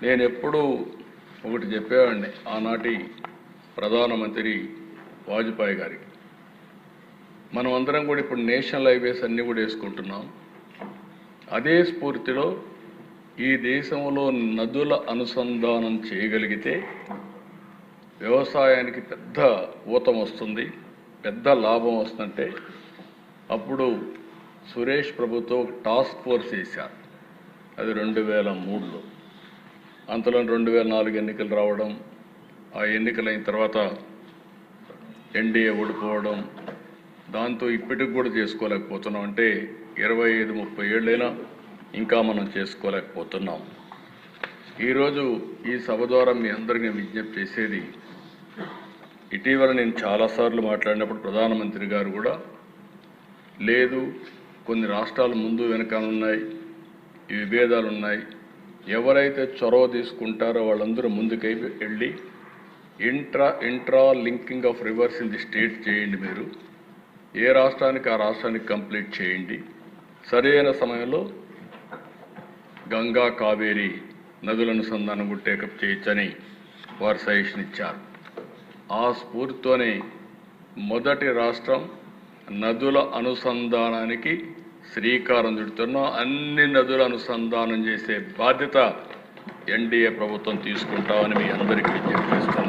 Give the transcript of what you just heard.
నేను ఎప్పుడూ ఒకటి చెప్పేవాడిని ఆనాటి ప్రధానమంత్రి వాజ్పేయి గారికి. మనం అందరం కూడా ఇప్పుడు నేషనల్ హైవేస్ అన్నీ కూడా వేసుకుంటున్నాం. అదే స్ఫూర్తిలో ఈ దేశంలో నదుల అనుసంధానం చేయగలిగితే వ్యవసాయానికి పెద్ద ఊతం వస్తుంది, పెద్ద లాభం వస్తుందంటే అప్పుడు సురేష్ ప్రభుతో ఒక టాస్క్ ఫోర్స్ వేశారు. అది 2003లో. అంతలో 2004 ఎన్నికలు రావడం, ఆ ఎన్నికలైన తర్వాత ఎన్డీఏ ఓడిపోవడం, దాంతో ఇప్పటికి కూడా చేసుకోలేకపోతున్నాం. అంటే 25-30 ఏళ్ళైనా ఇంకా మనం చేసుకోలేకపోతున్నాం. ఈరోజు ఈ సభ ద్వారా మీ అందరికీ విజ్ఞప్తి చేసేది, ఇటీవల నేను చాలాసార్లు మాట్లాడినప్పుడు ప్రధానమంత్రి గారు కూడా లేదు, కొన్ని రాష్ట్రాలు ముందు వెనక ఉన్నాయి, ఈ విభేదాలు ఉన్నాయి, ఎవరైతే చొరవ తీసుకుంటారో వాళ్ళందరూ ముందుకై వెళ్ళి intra linking of rivers in the state చేయండి. మీరు ఏ రాష్ట్రానికి ఆ రాష్ట్రానికి కంప్లీట్ చేయండి. సరైన సమయంలో గంగా కావేరి నదుల అనుసంధానం కూడా టేకప్ చేయొచ్చని వారు సజెషన్ ఇచ్చారు. ఆ స్ఫూర్తితోనే మొదటి రాష్ట్రం నదుల అనుసంధానానికి శ్రీకారం చుడుతున్నాం. అన్ని నదుల అనుసంధానం చేసే బాధ్యత ఎన్డీఏ ప్రభుత్వం తీసుకుంటామని మీ అందరికీ విజ్ఞప్తి చేస్తున్నాను.